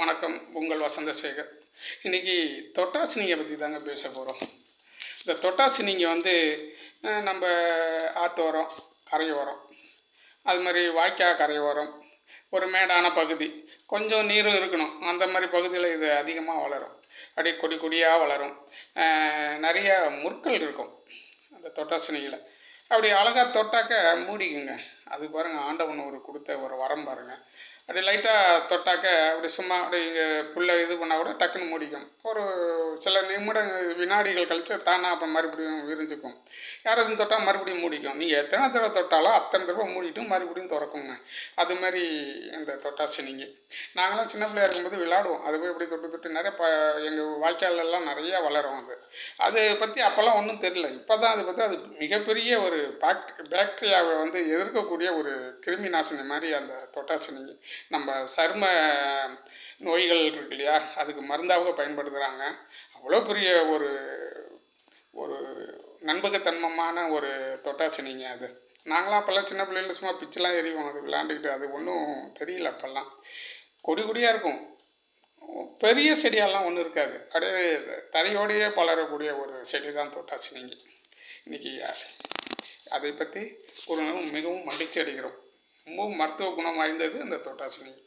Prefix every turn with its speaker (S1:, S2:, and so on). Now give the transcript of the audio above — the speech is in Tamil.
S1: வணக்கம். உங்கள் வசந்தசேகர். இன்றைக்கி தொட்டாசினிங்கை பற்றி தாங்க பேச போகிறோம். இந்த தொட்டாசினிங்கை வந்து நம்ம ஆற்றோரம், கரையோரம், அது மாதிரி வாய்க்கால் கரையோரம், ஒரு மேடான பகுதி, கொஞ்சம் நீரும் இருக்கணும், அந்த மாதிரி பகுதியில் இது அதிகமாக வளரும். அப்படியே கொடி கொடியாக வளரும். நிறைய முற்கள் இருக்கும் அந்த தொட்டாசினியில். அப்படி அழகாக தொட்டாக்க மூடிக்குங்க. அது பாருங்கள், ஆண்டவன் கொடுத்த ஒரு வரம் பாருங்கள். அப்படி லைட்டாக தொட்டாக்க அப்படி சும்மா அப்படி புல்லை இது பண்ணால் கூட டக்குன்னு மூடிக்கும். ஒரு சில வினாடிகள் கழித்து தானாக அப்போ மறுபடியும் விரிஞ்சுக்கும். யாராவது தொட்டால் மறுபடியும் மூடிக்கும். நீங்கள் எத்தனை தடவை தொட்டாலும் அத்தனை தடவை மூடிட்டு மறுபடியும் திறக்குங்க. அது மாதிரி இந்த தொட்டாசினிங்கை. நாங்களாம் சின்ன பிள்ளையா இருக்கும்போது விளையாடுவோம். அது போய் இப்படி தொட்டு தொட்டு நிறைய எங்கள் வாய்க்காலெல்லாம் நிறையா வளரும். அதை பற்றி அப்போல்லாம் ஒன்றும் தெரியல. இப்போ தான் அதை பற்றி அது மிகப்பெரிய ஒரு பாக்டீரியாவை எதிர்க்கக்கூடிய ஒரு கிருமி நாசினி மாதிரி அந்த தொட்டாசினிங்கை. நம்ம சரும நோய்கள் இருக்கு இல்லையா, அதுக்கு மருந்தாக பயன்படுத்துகிறாங்க. அவ்வளோ பெரிய ஒரு ஒரு நண்பகத்தன்மமான ஒரு தொட்டாசினிங்க அது. நாங்களாம் அப்போல்லாம் சின்ன பிள்ளைகள் சும்மா பிச்செல்லாம் எறிவோம். அது விளையாண்டுக்கிட்டு அது ஒன்றும் தெரியல. அப்போல்லாம் கொடி கொடியாக இருக்கும். பெரிய செடியெல்லாம் ஒன்றும் இருக்காது. அப்படியே தரையோடையே பலரக்கூடிய ஒரு செடி தான் தொட்டாசினிங்கை. இன்றைக்கி அதை பற்றி ஒரு மிகவும் மகிழ்ச்சி அடைகிறோம். ரொம்பவும் மருத்துவ குணம் வாய்ந்தது அந்த தொட்டாசினிங்கை.